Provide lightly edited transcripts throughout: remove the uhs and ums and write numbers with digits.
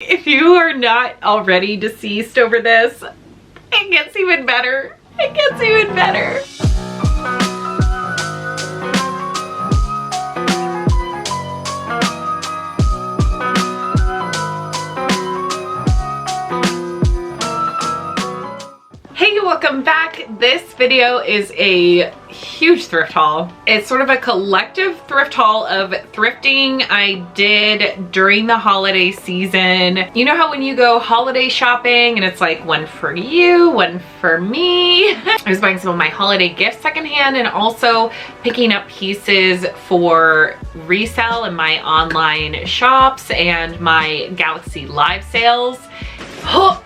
If you are not already deceased over this, it gets even better. It gets even better. Hey, welcome back. This video is a huge thrift haul. It's sort of a collective thrift haul of thrifting I did during the holiday season. You know how when you go holiday shopping and it's like one for you, one for me? I was buying some of my holiday gifts secondhand and also picking up pieces for resale in my online shops and my Galaxy Live sales. Oh.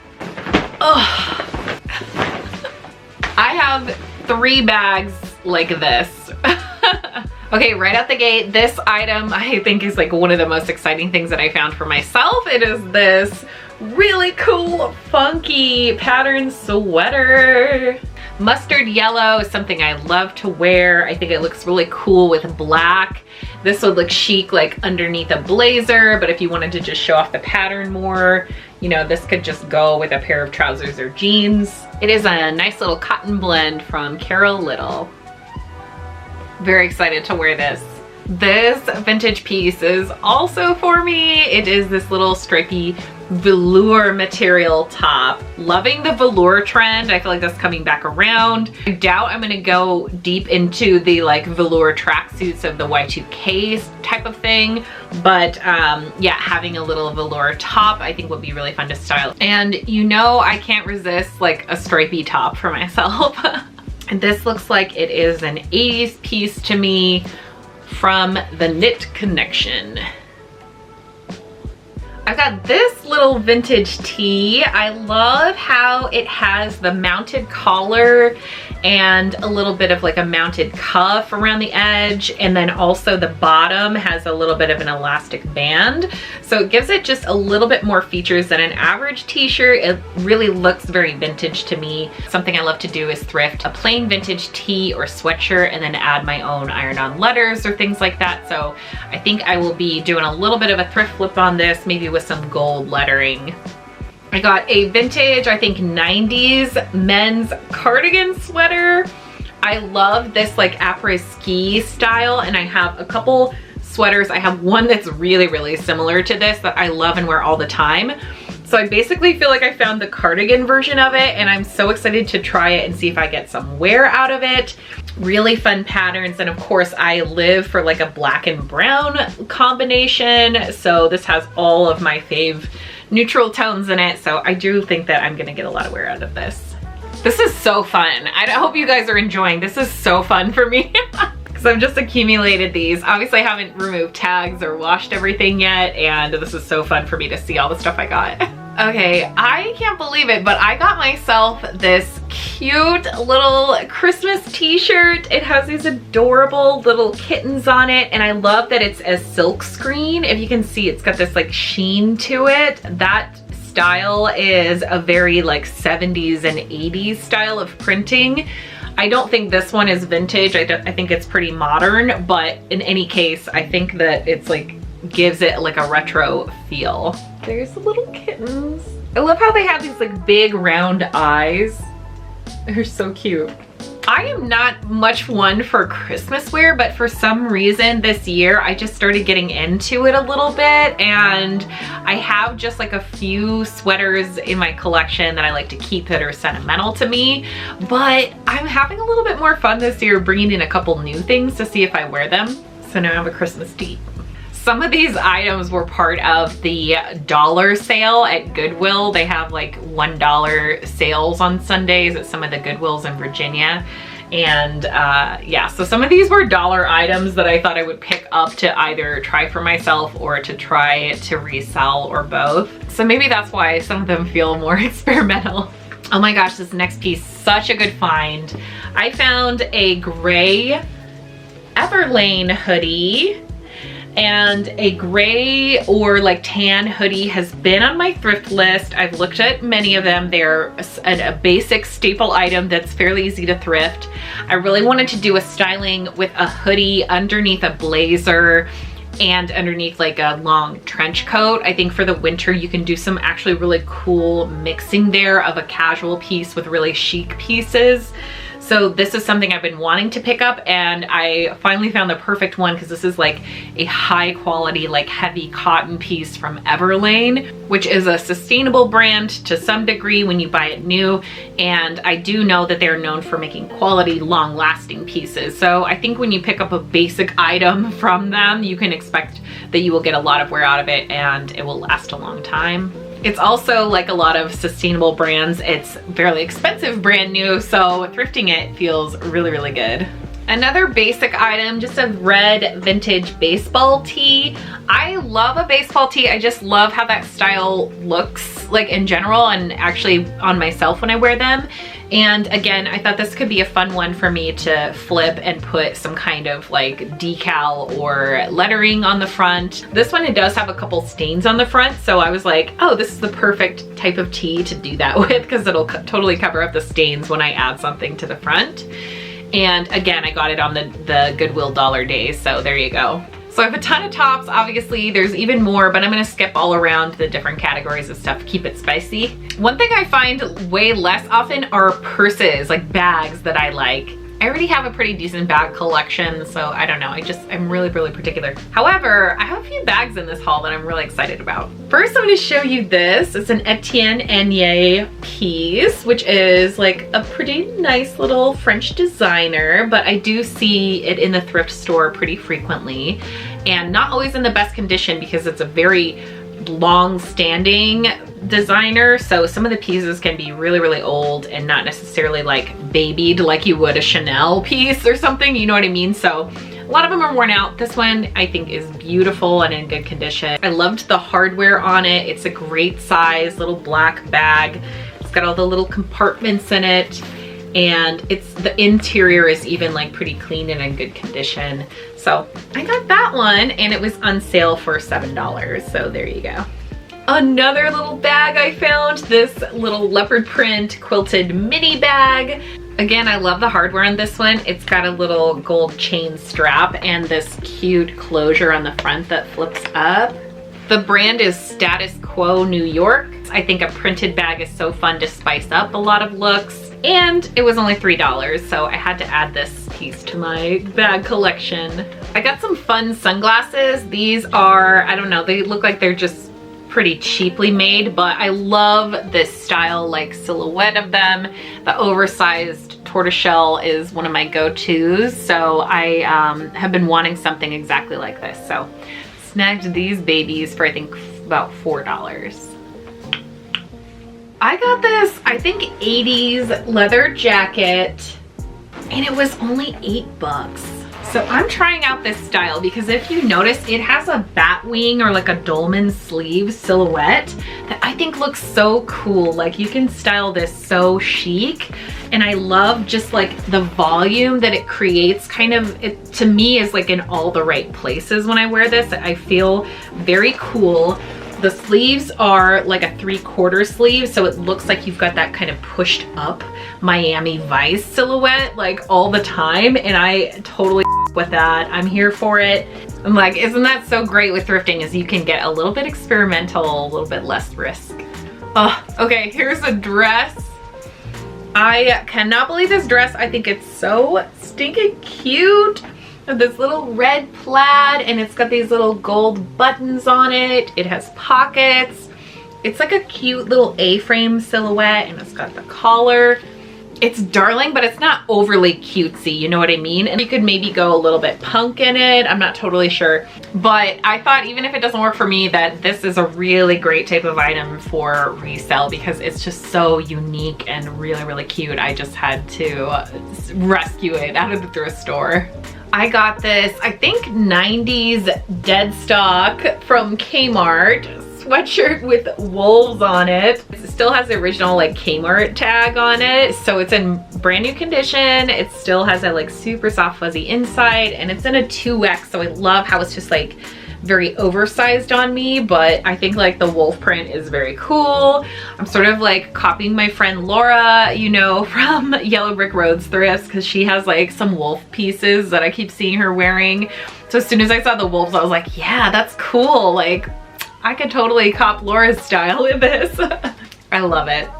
I have 3 bags like this. Okay, right out the gate, this item I think is like one of the most exciting things that I found for myself. It is this really cool, funky pattern sweater. Mustard yellow is something I love to wear. I think it looks really cool with black. This would look chic like underneath a blazer, but if you wanted to just show off the pattern more, you know, this could just go with a pair of trousers or jeans. It is a nice little cotton blend from Carol Little. Very excited to wear this. This vintage piece is also for me. It is this little stripy velour material top. Loving the velour trend. I feel like that's coming back around. I doubt I'm gonna go deep into the like velour tracksuits of the Y2K type of thing, but yeah, having a little velour top I think would be really fun to style. And you know I can't resist like a stripy top for myself. And this looks like it is an 80s piece to me from the Knit Connection. I've got this little vintage tee. I love how it has the mounted collar and a little bit of like a mounted cuff around the edge, and then also the bottom has a little bit of an elastic band. So it gives it just a little bit more features than an average t-shirt. It really looks very vintage to me. Something I love to do is thrift a plain vintage tee or sweatshirt and then add my own iron-on letters or things like that. So I think I will be doing a little bit of a thrift flip on this, maybe with some gold lettering. I got a vintage, I think 90s men's cardigan sweater. I love this like après-ski style, and I have a couple sweaters. I have one that's really, really similar to this that I love and wear all the time. So I basically feel like I found the cardigan version of it, and I'm so excited to try it and see if I get some wear out of it. Really fun patterns, and of course I live for like a black and brown combination, so this has all of my fave neutral tones in it, so I do think that I'm gonna get a lot of wear out of this. This is so fun. I hope you guys are enjoying. This is so fun for me. Because I've just accumulated these. Obviously I haven't removed tags or washed everything yet, and this is so fun for me to see all the stuff I got. Okay, I can't believe it, but I got myself this cute little Christmas t-shirt. It has these adorable little kittens on it, and I love that it's a silk screen. If you can see, it's got this like sheen to it. That style is a very like 70s and 80s style of printing. I don't think this one is vintage. I think it's pretty modern, but in any case, I think that it's like gives it like a retro feel. There's the little kittens. I love how they have these like big round eyes. They're so cute. I am not much one for Christmas wear, but for some reason this year I just started getting into it a little bit, and I have just like a few sweaters in my collection that I like to keep that are sentimental to me, but I'm having a little bit more fun this year bringing in a couple new things to see if I wear them. So now I have a Christmas tee. Some of these items were part of the dollar sale at Goodwill. They have like $1 sales on Sundays at some of the Goodwills in Virginia. And yeah, so some of these were dollar items that I thought I would pick up to either try for myself or to try to resell, or both. So maybe that's why some of them feel more experimental. Oh my gosh, this next piece, such a good find. I found a gray Everlane hoodie, and a gray or like tan hoodie has been on my thrift list. I've looked at many of them. They're a basic staple item that's fairly easy to thrift. I really wanted to do a styling with a hoodie underneath a blazer and underneath like a long trench coat. I think for the winter you can do some actually really cool mixing there of a casual piece with really chic pieces. So this is something I've been wanting to pick up, and I finally found the perfect one because this is like a high quality, like heavy cotton piece from Everlane, which is a sustainable brand to some degree when you buy it new. And I do know that they're known for making quality, long lasting pieces. So I think when you pick up a basic item from them, you can expect that you will get a lot of wear out of it and it will last a long time. It's also like a lot of sustainable brands, it's fairly expensive brand new, so thrifting it feels really, really good. Another basic item, just a red vintage baseball tee. I love a baseball tee. I just love how that style looks like in general and actually on myself when I wear them. And again, I thought this could be a fun one for me to flip and put some kind of like decal or lettering on the front. This one, it does have a couple stains on the front, so I was like, oh, this is the perfect type of tee to do that with because it'll totally cover up the stains when I add something to the front. And again, I got it on the Goodwill dollar days, so there you go. So I have a ton of tops. Obviously there's even more, but I'm gonna skip all around the different categories of stuff, keep it spicy. One thing I find way less often are purses, like bags that I like. I already have a pretty decent bag collection, so I don't know, I'm really, really particular. However, I have a few bags in this haul that I'm really excited about. First, I'm gonna show you this. It's an Etienne Aigné piece, which is like a pretty nice little French designer, but I do see it in the thrift store pretty frequently, and not always in the best condition because it's a very long-standing designer, so some of the pieces can be really, really old and not necessarily like babied like you would a Chanel piece or something, you know what I mean? So a lot of them are worn out. This one I think is beautiful and in good condition. I loved the hardware on it. It's a great size little black bag. It's got all the little compartments in it, and the interior is even like pretty clean and in good condition. So I got that one, and it was on sale for $7, so there you go. Another little bag I found, this little leopard print quilted mini bag. Again, I love the hardware on this one. It's got a little gold chain strap and this cute closure on the front that flips up. The brand is Status Quo New York. I think a printed bag is so fun to spice up a lot of looks. And it was only $3, so I had to add this piece to my bag collection. I got some fun sunglasses. These are, I don't know, they look like they're just pretty cheaply made, but I love this style, like silhouette of them. The oversized tortoiseshell is one of my go-tos, so I have been wanting something exactly like this. So snagged these babies for I think about $4. I got this, I think 80s leather jacket, and it was only $8. So I'm trying out this style because if you notice, it has a bat wing or like a dolman sleeve silhouette that I think looks so cool. Like you can style this so chic, and I love just like the volume that it creates. Kind of, it to me is like in all the right places when I wear this. I feel very cool. The sleeves are like a 3/4 sleeve, so it looks like you've got that kind of pushed up Miami Vice silhouette like all the time, and I totally with that. I'm here for it. I'm like, isn't that so great with thrifting, is you can get a little bit experimental, a little bit less risk. Oh, okay, here's a dress. I cannot believe this dress. I think it's so stinking cute. This little red plaid, and it's got these little gold buttons on it. It has pockets. It's like a cute little A-frame silhouette, and it's got the collar. It's darling, but it's not overly cutesy, you know what I mean? And you could maybe go a little bit punk in it. I'm not totally sure. But I thought even if it doesn't work for me, that this is a really great type of item for resale because it's just so unique and really, really cute. I just had to rescue it out of the thrift store. I got this, I think 90s dead stock from Kmart sweatshirt with wolves on it. It still has the original like Kmart tag on it, so it's in brand new condition. It still has a like super soft fuzzy inside, and it's in a 2X, so I love how it's just like very oversized on me, but I think like the wolf print is very cool. I'm sort of like copying my friend Laura, you know, from Yellow Brick Road's thrifts, because she has like some wolf pieces that I keep seeing her wearing. So as soon as I saw the wolves, I was like, yeah, that's cool. Like I could totally cop Laura's style with this. I love it.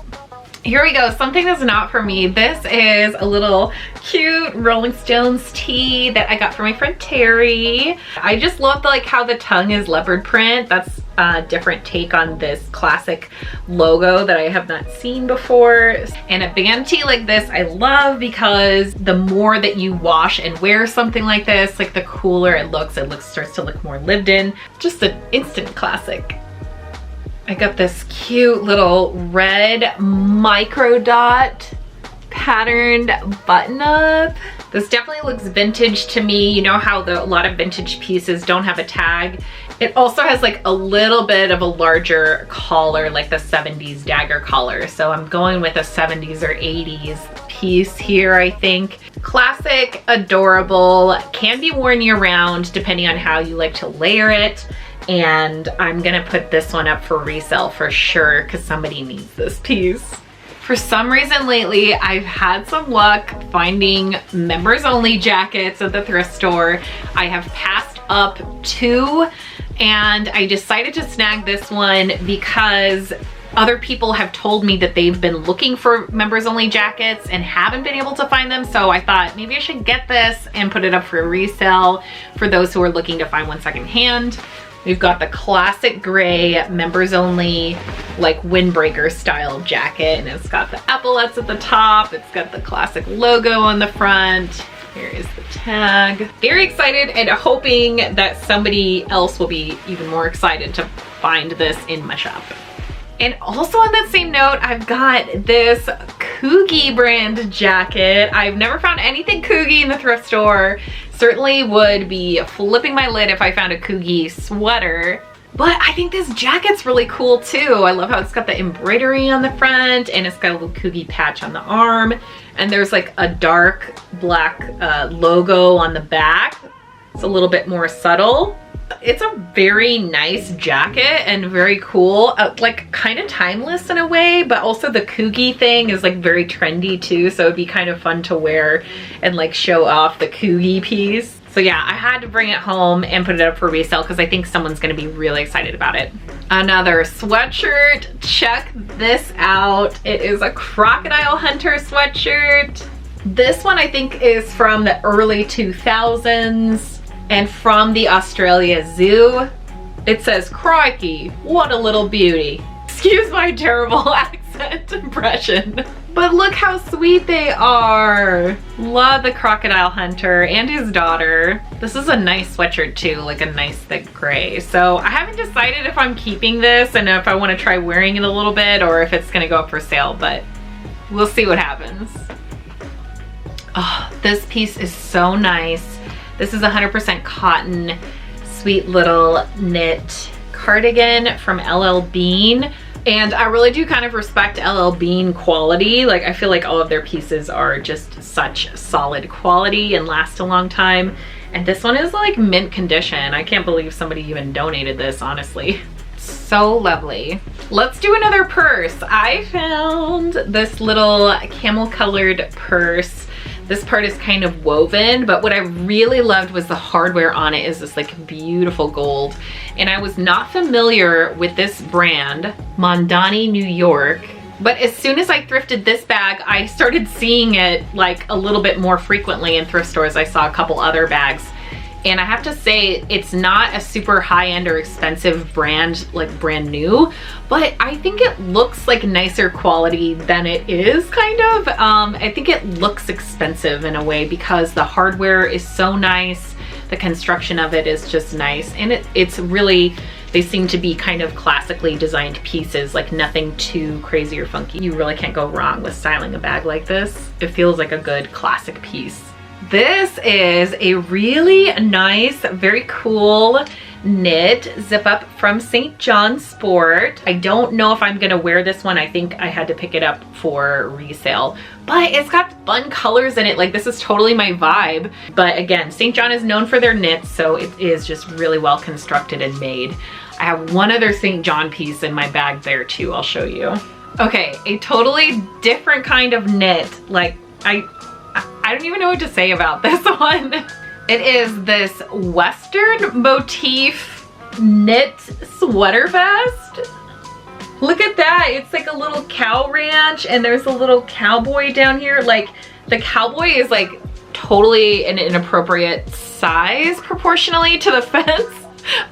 Here we go, something that's not for me. This is a little cute Rolling Stones tee that I got from my friend Terry. I just love like how the tongue is leopard print. That's a different take on this classic logo that I have not seen before. And a band tee like this I love because the more that you wash and wear something like this, like the cooler it looks. It starts to look more lived in. Just an instant classic. I got this cute little red micro dot patterned button up. This definitely looks vintage to me. You know how a lot of vintage pieces don't have a tag. It also has like a little bit of a larger collar, like the 70s dagger collar. So I'm going with a 70s or 80s piece here, I think. Classic, adorable, can be worn year round depending on how you like to layer it. And I'm gonna put this one up for resale for sure because somebody needs this piece. For some reason lately, I've had some luck finding members only jackets at the thrift store. I have passed up 2 and I decided to snag this one because other people have told me that they've been looking for members only jackets and haven't been able to find them. So I thought maybe I should get this and put it up for resale for those who are looking to find one secondhand. We've got the classic gray members only like windbreaker style jacket, and it's got the epaulettes at the top. It's got the classic logo on the front. Here is the tag. Very excited and hoping that somebody else will be even more excited to find this in my shop. And also on that same note, I've got this Coogie brand jacket. I've never found anything Coogie in the thrift store. Certainly would be flipping my lid if I found a Coogie sweater. But I think this jacket's really cool too. I love how it's got the embroidery on the front and it's got a little Coogie patch on the arm. And there's like a dark black logo on the back. It's a little bit more subtle. It's a very nice jacket and very cool, like kind of timeless in a way, but also the Coogie thing is like very trendy too, so it'd be kind of fun to wear and like show off the Coogie piece. So yeah, I had to bring it home and put it up for resale because I think someone's gonna be really excited about it. Another sweatshirt, check this out. It is a Crocodile Hunter sweatshirt. This one I think is from the early 2000s. And from the Australia Zoo. It says, "Crikey, what a little beauty." Excuse my terrible accent impression. But look how sweet they are. Love the Crocodile Hunter and his daughter. This is a nice sweatshirt too, like a nice thick gray. So I haven't decided if I'm keeping this and if I want to try wearing it a little bit or if it's gonna go up for sale, but we'll see what happens. Oh, this piece is so nice. This is 100% cotton, sweet little knit cardigan from LL Bean. And I really do kind of respect LL Bean quality. Like I feel like all of their pieces are just such solid quality and last a long time. And this one is like mint condition. I can't believe somebody even donated this, honestly. So lovely. Let's do another purse. I found this little camel colored purse. This part is kind of woven, but what I really loved was the hardware on it is this like beautiful gold. And I was not familiar with this brand, Mondani, New York. But as soon as I thrifted this bag, I started seeing it like a little bit more frequently in thrift stores. I saw a couple other bags. And I have to say, it's not a super high-end or expensive brand, like brand new, but I think it looks like nicer quality than it is, kind of. I think it looks expensive in a way because the hardware is so nice. The construction of it is just nice. And it's really, they seem to be kind of classically designed pieces, like nothing too crazy or funky. You really can't go wrong with styling a bag like this. It feels like a good classic piece. This is a really nice, very cool knit zip up from St. John Sport. I don't know if I'm gonna wear this one. I think I had to pick it up for resale, but it's got fun colors in it. Like, this is totally my vibe. But again, St. John is known for their knits, so it is just really well constructed and made. I have one other St. John piece in my bag there too, I'll show you. Okay, a totally different kind of knit. Like, I don't even know what to say about this one. It is this Western motif knit sweater vest. Look at that. It's like a little cow ranch and there's a little cowboy down here. Like, the cowboy is like totally an inappropriate size proportionally to the fence,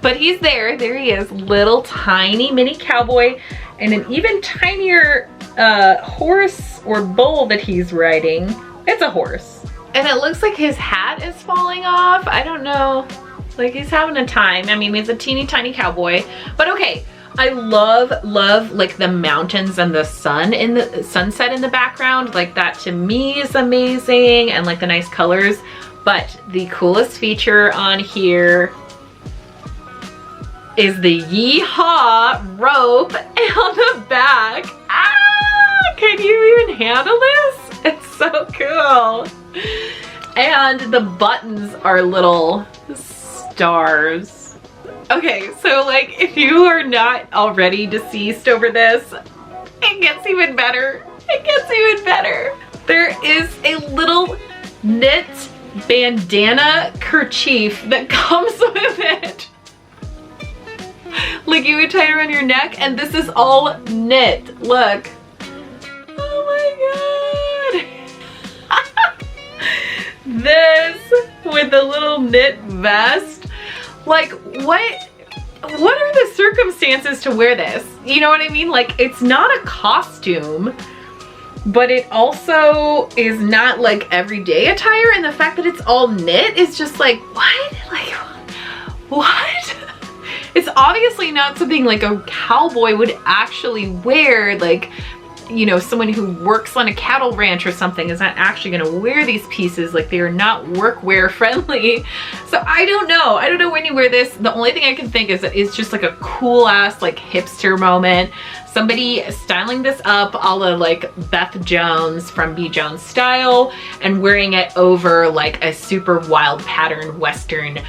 but he's there. There he is, little tiny mini cowboy, and an even tinier horse or bull that he's riding. It's a horse. And it looks like his hat is falling off. I don't know, like he's having a time. I mean, he's a teeny tiny cowboy, but okay. I love like the mountains and the sun in the sunset in the background. Like, that to me is amazing, and like the nice colors. But the coolest feature on here is the Yeehaw rope on the back. Ah, can you even handle this? It's so cool. And the buttons are little stars. Okay, so like, if you are not already deceased over this, it gets even better. It gets even better. There is a little knit bandana kerchief that comes with it. Like, you would tie it around your neck, and this is all knit. Look. Oh my god. This with a little knit vest. Like, what are the circumstances to wear this? You know what I mean? Like, it's not a costume, but it also is not like everyday attire, and the fact that it's all knit is just like, what? Like, what? It's obviously not something like a cowboy would actually wear. Like, you know, someone who works on a cattle ranch or something is not actually gonna wear these pieces. Like, they are not workwear friendly. So I don't know. I don't know when you wear this. The only thing I can think is that it's just like a cool ass like hipster moment. Somebody styling this up a la like Beth Jones from B. Jones Style and wearing it over like a super wild pattern Western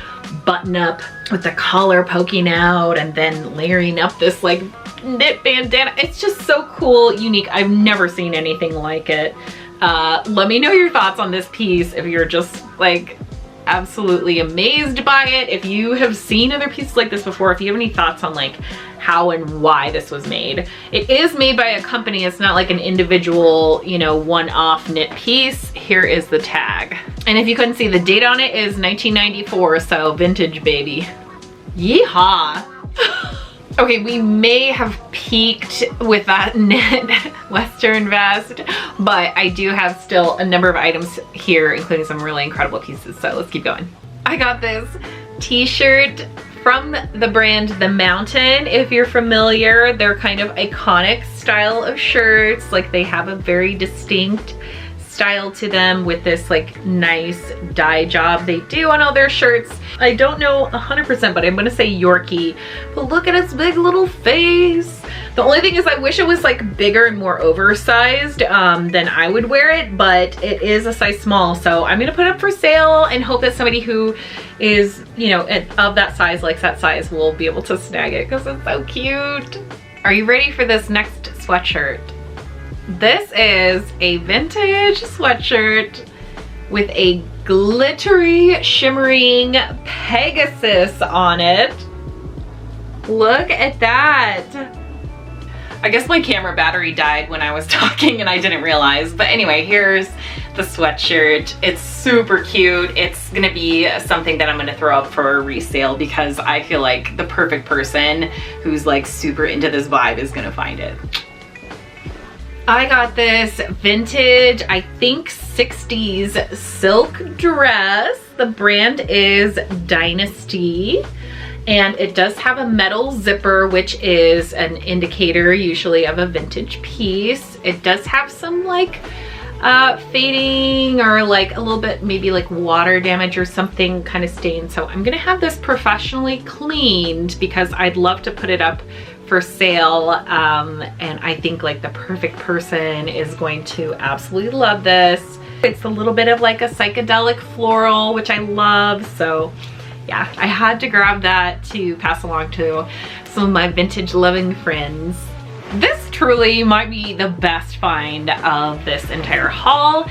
button up with the collar poking out and then layering up this like knit bandana. It's just so cool, unique. I've never seen anything like it. Let me know your thoughts on this piece if you're just like absolutely amazed by it. If you have seen other pieces like this before, if you have any thoughts on like how and why this was made. It is made by a company. It's not like an individual, you know, one-off knit piece. Here is the tag. And if you couldn't see, the date on it is 1994, so vintage baby. Yeehaw. Okay, we may have peaked with that knit Western vest, but I do have still a number of items here, including some really incredible pieces, so let's keep going. I got this t-shirt from the brand The Mountain. If you're familiar, they're kind of iconic style of shirts. Like, they have a very distinct style to them with this like nice dye job they do on all their shirts. I don't know 100%, but I'm gonna say Yorkie. But look at its big little face. The only thing is I wish it was like bigger and more oversized than I would wear it, but it is a size small. So I'm gonna put it up for sale and hope that somebody who is, you know, of that size, likes that size, will be able to snag it because it's so cute. Are you ready for this next sweatshirt? This is a vintage sweatshirt with a glittery, shimmering Pegasus on it. Look at that. I guess my camera battery died when I was talking and I didn't realize. But anyway, here's the sweatshirt. It's super cute. It's gonna be something that I'm gonna throw up for resale because I feel like the perfect person who's like super into this vibe is gonna find it. I got this vintage, I think 60s silk dress. The brand is Dynasty, and it does have a metal zipper, which is an indicator usually of a vintage piece. It does have some like fading or like a little bit maybe like water damage or something kind of stained. So I'm gonna have this professionally cleaned because I'd love to put it up for sale, and I think like the perfect person is going to absolutely love this. It's a little bit of like a psychedelic floral, which I love. So yeah, I had to grab that to pass along to some of my vintage loving friends. This truly might be the best find of this entire haul,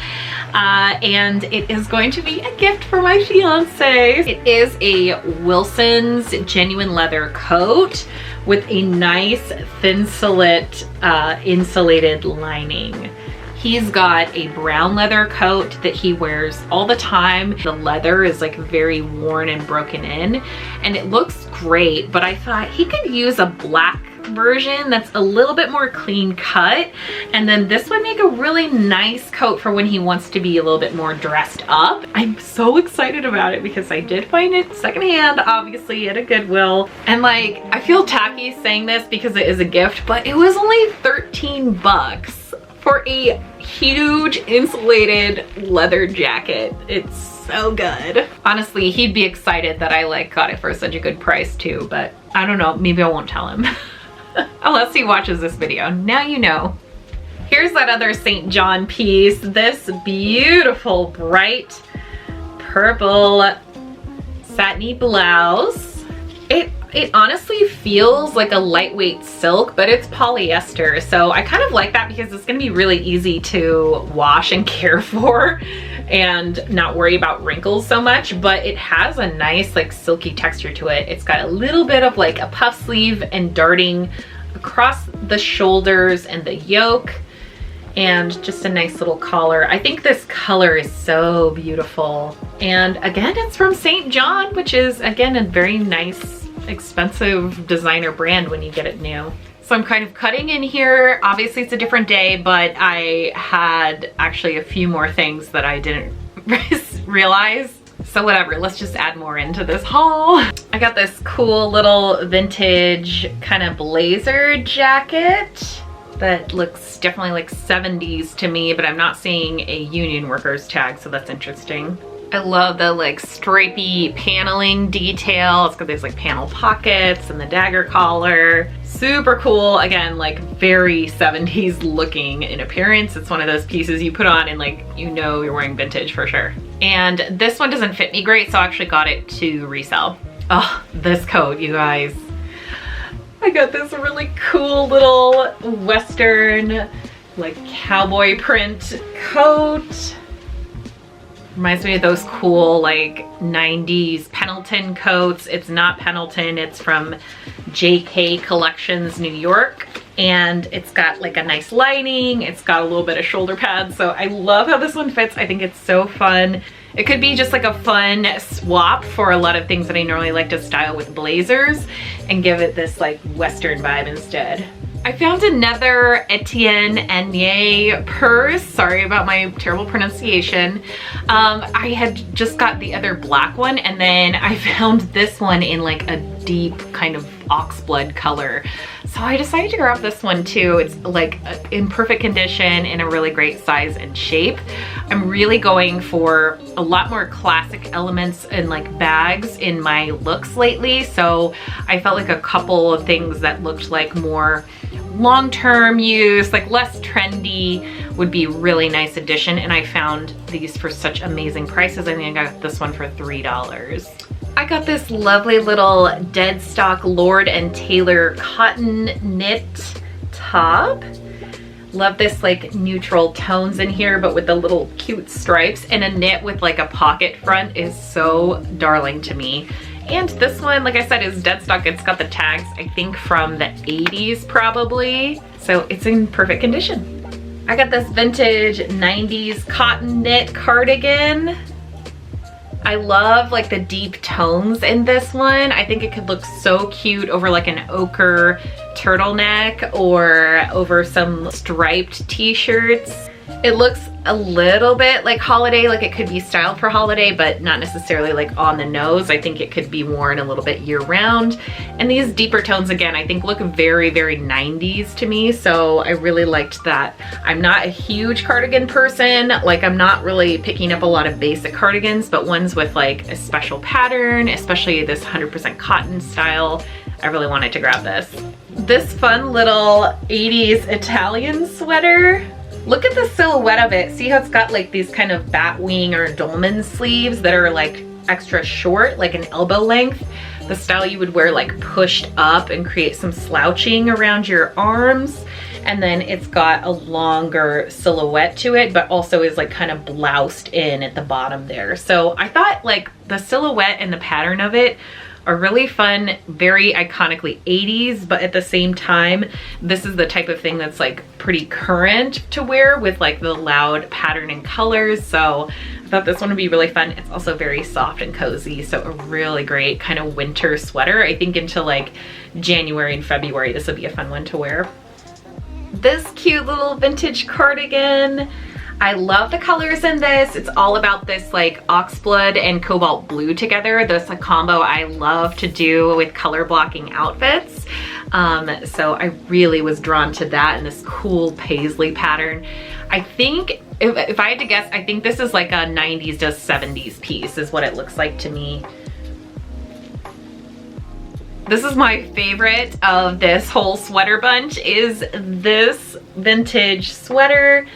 and it is going to be a gift for my fiance. It is a Wilson's genuine leather coat with a nice thin slit insulated lining. He's got a brown leather coat that he wears all the time. The leather is like very worn and broken in, and it looks great, but I thought he could use a black version that's a little bit more clean cut, and then this would make a really nice coat for when he wants to be a little bit more dressed up. I'm so excited about it because I did find it secondhand, obviously at a Goodwill, and like I feel tacky saying this because it is a gift, but it was only 13 bucks for a huge insulated leather jacket. It's so good. Honestly, he'd be excited that I like got it for such a good price too, but I don't know, maybe I won't tell him. Unless he watches this video. Now you know. Here's that other St. John piece. This beautiful bright purple satiny blouse. It honestly feels like a lightweight silk, but it's polyester. So I kind of like that because it's gonna be really easy to wash and care for and not worry about wrinkles so much, but it has a nice like silky texture to it. It's got a little bit of like a puff sleeve and darting across the shoulders and the yoke, and just a nice little collar. I think this color is so beautiful. And again, it's from St. John, which is again a very nice, expensive designer brand when you get it new. So I'm kind of cutting in here. Obviously it's a different day, but I had actually a few more things that I didn't realize. So whatever, let's just add more into this haul. I got this cool little vintage kind of blazer jacket that looks definitely like 70s to me, but I'm not seeing a union workers tag, so that's interesting. I love the like stripy paneling detail. It's got these like panel pockets and the dagger collar. Super cool. Again, like very 70s looking in appearance. It's one of those pieces you put on and like, you know you're wearing vintage for sure. And this one doesn't fit me great, so I actually got it to resell. Oh, this coat, you guys. I got this really cool little Western like cowboy print coat. Reminds me of those cool like 90s Pendleton coats. It's not Pendleton, it's from JK Collections, New York. And it's got like a nice lining. It's got a little bit of shoulder pads. So I love how this one fits. I think it's so fun. It could be just like a fun swap for a lot of things that I normally like to style with blazers and give it this like Western vibe instead. I found another Etienne Aigné purse. Sorry about my terrible pronunciation. I had just got the other black one, and then I found this one in like a deep kind of oxblood color. So I decided to grab this one too. It's like in perfect condition, in a really great size and shape. I'm really going for a lot more classic elements and like bags in my looks lately. So I felt like a couple of things that looked like more long-term use, like less trendy, would be really nice addition. And I found these for such amazing prices. I think I got this one for $3. I got this lovely little dead stock Lord and Taylor cotton knit top. Love this like neutral tones in here, but with the little cute stripes, and a knit with like a pocket front is so darling to me. And this one, like I said, is dead stock. It's got the tags, I think from the 80s probably. So it's in perfect condition. I got this vintage 90s cotton knit cardigan. I love like the deep tones in this one. I think it could look so cute over like an ochre turtleneck or over some striped t-shirts. It looks a little bit like holiday, like it could be styled for holiday, but not necessarily like on the nose. I think it could be worn a little bit year round. And these deeper tones, again, I think look very, very 90s to me. So I really liked that. I'm not a huge cardigan person. Like I'm not really picking up a lot of basic cardigans, but ones with like a special pattern, especially this 100% cotton style. I really wanted to grab this. This fun little 80s Italian sweater. Look at the silhouette of it. See how it's got like these kind of bat wing or dolman sleeves that are like extra short, like an elbow length. The style you would wear like pushed up and create some slouching around your arms. And then it's got a longer silhouette to it, but also is like kind of bloused in at the bottom there. So I thought like the silhouette and the pattern of it are really fun, very iconically 80s, but at the same time, this is the type of thing that's like pretty current to wear with like the loud pattern and colors. So I thought this one would be really fun. It's also very soft and cozy, so a really great kind of winter sweater. I think into like January and February, this would be a fun one to wear. This cute little vintage cardigan. I love the colors in this. It's all about this like oxblood and cobalt blue together. That's a combo I love to do with color blocking outfits. So I really was drawn to that and this cool paisley pattern. I think, if I had to guess, I think this is like a 90s to 70s piece is what it looks like to me. This is my favorite of this whole sweater bunch, is this vintage sweater.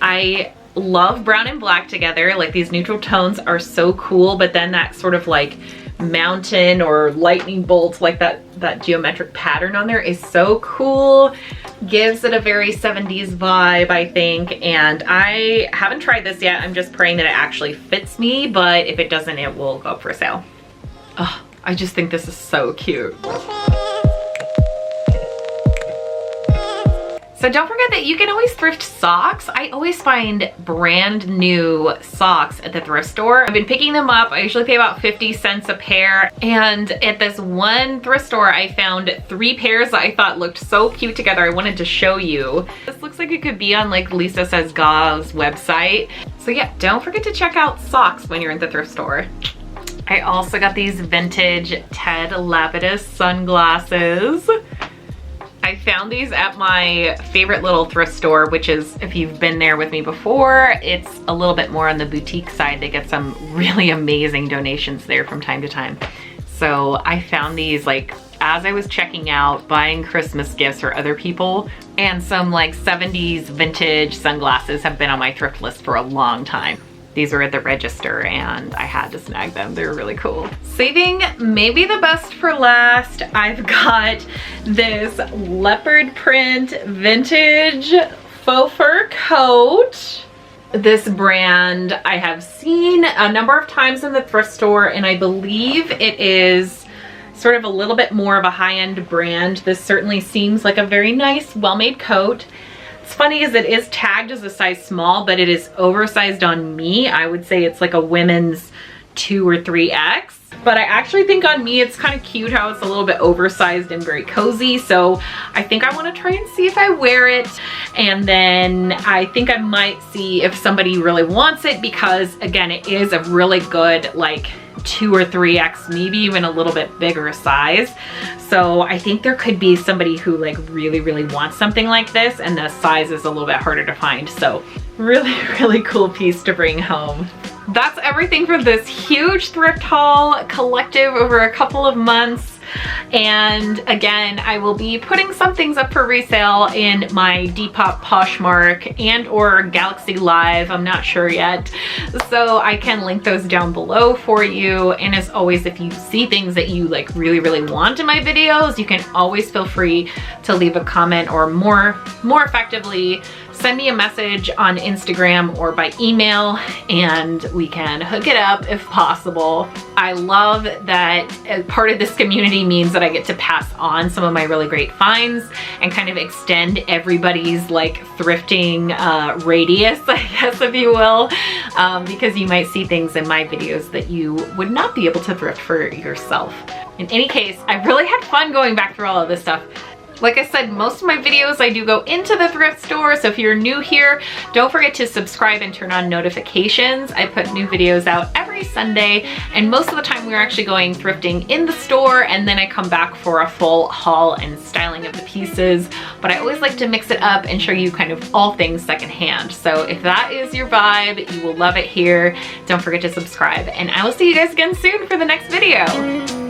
I love brown and black together. Like these neutral tones are so cool, but then that sort of like mountain or lightning bolt, like that geometric pattern on there is so cool. Gives it a very 70s vibe, I think. And I haven't tried this yet. I'm just praying that it actually fits me, but if it doesn't, it will go up for sale. Oh, I just think this is so cute. So don't forget that you can always thrift socks. I always find brand new socks at the thrift store. I've been picking them up. I usually pay about 50 cents a pair. And at this one thrift store, I found 3 pairs that I thought looked so cute together. I wanted to show you. This looks like it could be on like Lisa Says Gau's website. So yeah, don't forget to check out socks when you're in the thrift store. I also got these vintage Ted Lapidus sunglasses. I found these at my favorite little thrift store, which is, if you've been there with me before, it's a little bit more on the boutique side. They get some really amazing donations there from time to time. So I found these like as I was checking out, buying Christmas gifts for other people, and some like 70s vintage sunglasses have been on my thrift list for a long time. These were at the register and I had to snag them. They're really cool. Saving maybe the best for last, I've got this leopard print vintage faux fur coat. This brand I have seen a number of times in the thrift store, and I believe it is sort of a little bit more of a high-end brand. This certainly seems like a very nice, well-made coat. It's funny is it is tagged as a size small, but it is oversized on me. I would say it's like a women's 2 or 3X. But I actually think on me it's kind of cute how it's a little bit oversized and very cozy. So I think I want to try and see if I wear it. And then I think I might see if somebody really wants it, because again, it is a really good like 2 or 3X, maybe even a little bit bigger size. So I think there could be somebody who like really wants something like this, and the size is a little bit harder to find. So really cool piece to bring home. That's everything for this huge thrift haul collective over a couple of months. And again, I will be putting some things up for resale in my Depop, Poshmark, and or Galaxy Live. I'm not sure yet. So I can link those down below for you. And as always, if you see things that you like really want in my videos, you can always feel free to leave a comment, or more effectively, send me a message on Instagram or by email, and we can hook it up if possible. I love that as part of this community means that I get to pass on some of my really great finds and kind of extend everybody's like thrifting radius, I guess, if you will, because you might see things in my videos that you would not be able to thrift for yourself. In any case, I really had fun going back through all of this stuff. Like I said, most of my videos I do go into the thrift store, so if you're new here, don't forget to subscribe and turn on notifications. I put new videos out every Sunday, and most of the time we're actually going thrifting in the store, and then I come back for a full haul and styling of the pieces. But I always like to mix it up and show you kind of all things secondhand. So if that is your vibe, you will love it here. Don't forget to subscribe, and I will see you guys again soon for the next video.